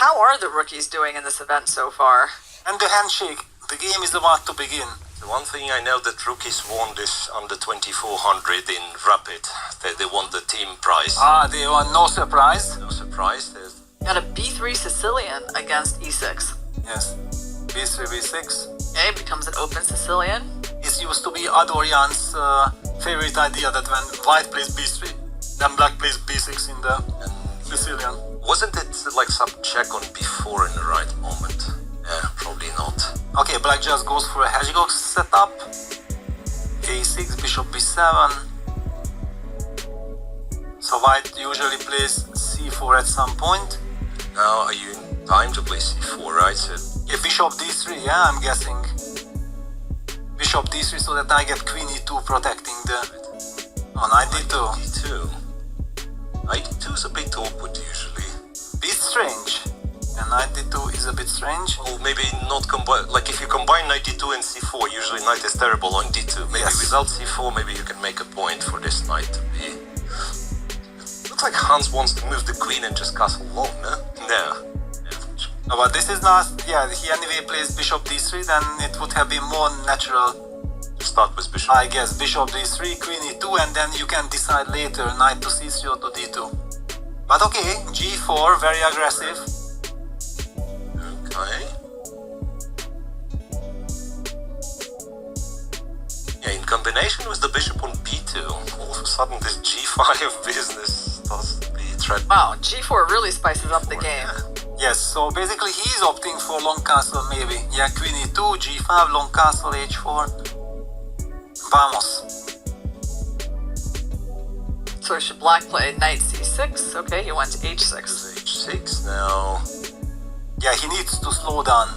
how are the rookies doing in this event so far? And the handshake. The game is about to begin. The one thing I know that rookies won this under 2400 in Rapid. They won the team prize. They won, no surprise. No surprise. Got a B3 Sicilian against E6. Yes. B3, B6. Okay, becomes an open Sicilian. It used to be Adorian's favorite idea that when white plays B3, then black plays B6 in the Sicilian. Wasn't it like some check on B4 in the right moment? Yeah, probably not. Okay, black just goes for a hedgehog setup. A6, bishop B7. So white usually plays C4 at some point. Now are you in time to play C4, right? So Yeah, bishop D3, yeah, I'm guessing. Bishop D3 so that I get queen E2 protecting the... Oh, knight D2. D2. Knight D2 is a bit awkward usually. Bit strange. And knight D2 is a bit strange. Or maybe not combine, like if you combine knight D2 and C4, usually knight is terrible on D2. Maybe Yes. without C4, maybe you can make a point for this knight to be... Looks like Hans wants to move the queen and just castle long, no? No. No, but this is not... Yeah, he anyway plays bishop D3, then it would have been more natural. To start with bishop. I guess bishop D3, queen E2, and then you can decide later knight to C3 or to D2. But okay, G4, very aggressive. Okay. Yeah, in combination with the bishop on B2, all of a sudden this G5 business starts to be threatened. Wow, G4 really spices up the game. Yes, so basically he's opting for long castle maybe. Yeah, queen E2, G5, long castle, H4. Vamos. So should black play knight C6? Okay, he went to H6. H6 now. Yeah, he needs to slow down.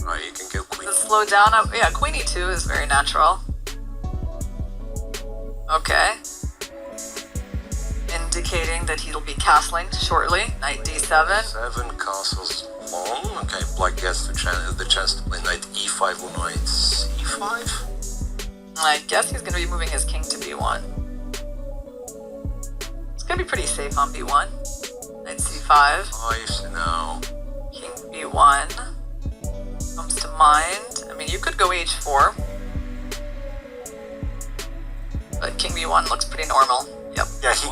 Right, you can go queen. Let's slow down. Yeah, queen E2 is very natural. Okay. Indicating that he'll be castling shortly. Knight D7. 7 castles long. Okay, black gets the chance to play knight E5 or knight C5. I guess he's going to be moving his king to B1. It's going to be pretty safe on B1. Knight C5. 5, so now. King B1 comes to mind. I mean, you could go H4. But King B1 looks pretty normal. Yep. Yeah, he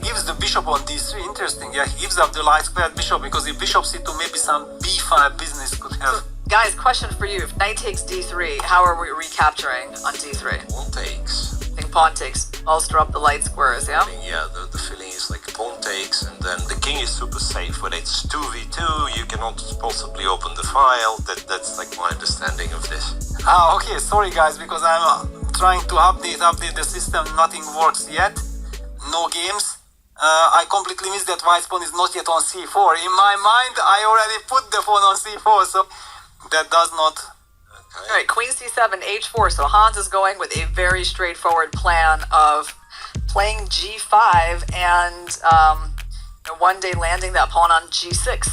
gives the bishop on D3. Interesting. Yeah, he gives up the light squared bishop because if bishop C2, maybe some B5 business could have. Guys, question for you. If knight takes D3, how are we recapturing on D3? Pawn takes. I think pawn takes. Bolster up the light squares, yeah? Yeah, the feeling is like pawn takes, and then the king is super safe. When it's 2v2, you cannot possibly open the file. That's like my understanding of this. Okay, sorry guys, because I'm trying to update the system. Nothing works yet. No games. I completely missed that white pawn is not yet on C4. In my mind, I already put the pawn on C4, so that does not... Okay. Alright, queen C7, H4. So Hans is going with a very straightforward plan of playing G5 and one day landing that pawn on G6.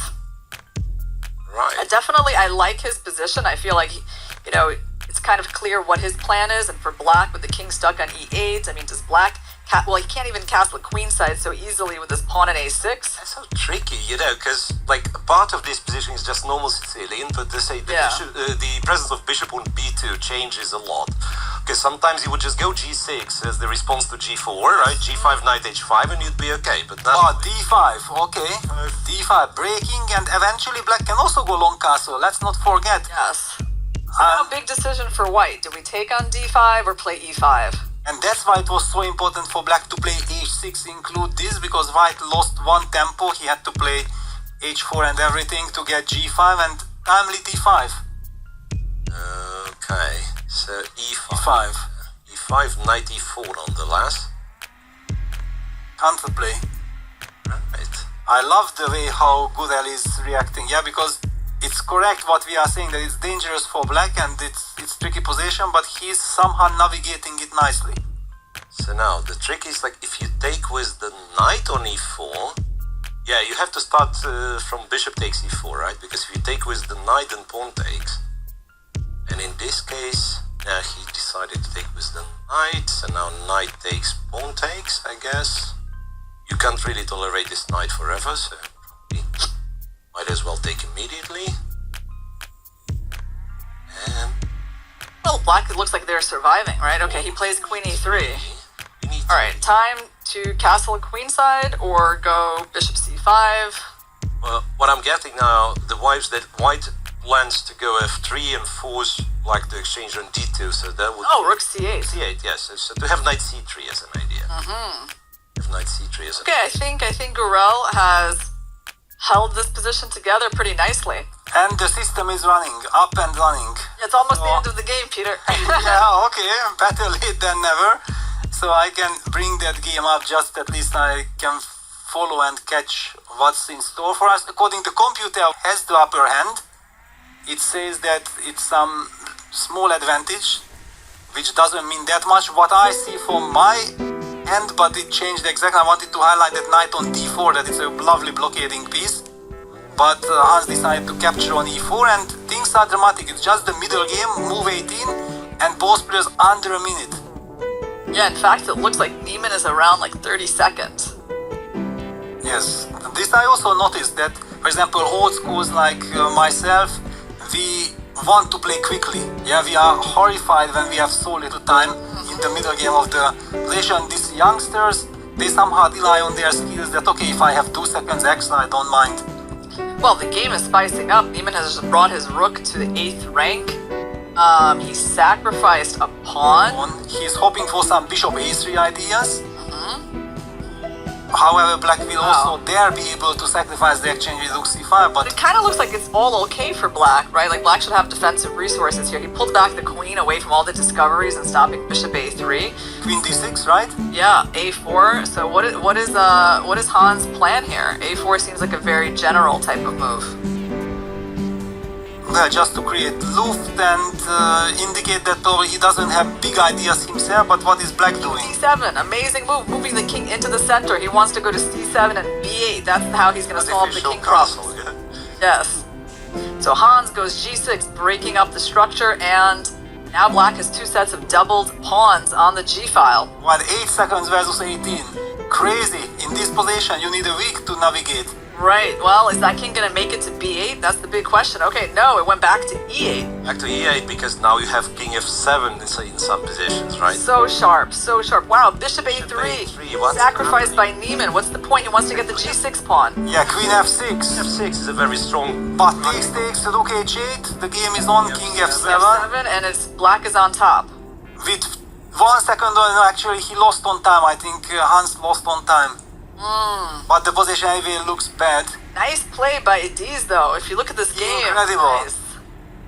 Right. Definitely, I like his position. I feel like, you know, it's kind of clear what his plan is. And for black, with the king stuck on E8, I mean, does black... Well, he can't even castle queen side so easily with his pawn on A6. That's so tricky, you know, because like a part of this position is just normal Sicilian, but they say the presence of bishop on B2 changes a lot. Because sometimes you would just go G6 as the response to G4, right? G5, knight H5, and you'd be okay. But now D5, okay. D5 breaking, and eventually black can also go long castle. Let's not forget. Yes. So now, big decision for white. Do we take on D5 or play E5? And that's why it was so important for black to play H6, include this, because white lost one tempo. He had to play H4 and everything to get G5 and timely D5. Okay, so E5. E5, knight E4 on the last. Counterplay. Right. I love the way how Gurel is reacting. Yeah, because it's correct what we are saying, that it's dangerous for black and it's tricky position, but he's somehow navigating it nicely. So now the trick is like if you take with the knight on E4, yeah, you have to start from bishop takes E4, right? Because if you take with the knight, then pawn takes. And in this case, yeah, he decided to take with the knight, so now knight takes, pawn takes, I guess. You can't really tolerate this knight forever, so probably might might as well take immediately. And Well, black, it looks like they're surviving, right? Okay, he plays queen e3. we need All right, time to castle queenside or go bishop c5. what I'm getting now, the vibes that white plans to go f3 and force like the exchange on d2, so that would Oh, rook c8. c8, yes. So to have knight c3 as an idea. Have knight c3 as an Okay, I think Gurel has held this position together pretty nicely. And the system is running, up and running. It's almost the So- end of the game, Peter. Yeah, okay, better late than never. So I can bring that game up, just at least I can follow and catch what's in store for us. According to computer, has the upper hand. It says that it's some small advantage, which doesn't mean that much. What I see from my end, but it changed exactly. I wanted to highlight that knight on d4, that it's a lovely blockading piece. But Hans decided to capture on e4, and things are dramatic. It's just the middle game, move 18, and both players under a minute. Yeah, in fact, it looks like Niemann is around like 30 seconds. Yes, this I also noticed that, for example, old schools like myself, we want to play quickly. Yeah, we are horrified when we have so little time in the middle game of the relation. These youngsters, they somehow rely on their skills that, okay, if I have 2 seconds extra, I don't mind. Well, the game is spicing up. Niemann has just brought his rook to the 8th rank. He sacrificed a pawn. He's hoping for some bishop a3 ideas. However, black will also dare be able to sacrifice the exchange with rook c5, but It kind of looks like it's all okay for black, right? Like black should have defensive resources here. He pulled back the queen away from all the discoveries and stopping bishop a3. queen d6, right? Yeah, a4. So what is Hans' plan here? a4 seems like a very general type of move. Just to create luft and indicate that probably he doesn't have big ideas himself, but what is black doing? c7, amazing move, moving the king into the center. He wants to go to c7 and b8. That's how he's going to solve the king castle, problem. yeah. Yes. So Hans goes g6, breaking up the structure, and now black has 2 sets of doubled pawns on the g file. What, 8 seconds versus 18? Crazy. In this position, you need a week to navigate. Right, well, is that king going to make it to b8? That's the big question. Okay, no, it went back to e8. Back to e8 because now you have king f7 in some positions, right? So sharp, so sharp. Wow, bishop a3, a3, what's sacrificed by happening? Niemann. What's the point? He wants to get the g6 pawn. Yeah, queen f6. f6 is a very strong. But takes rook h8. The game is on, king f7. f7, and it's black is on top. With 1 second on, actually he lost on time. I think Hans lost on time. But the position anyway looks bad. Nice play by Ediz, though. If you look at this game, Incredible. nice.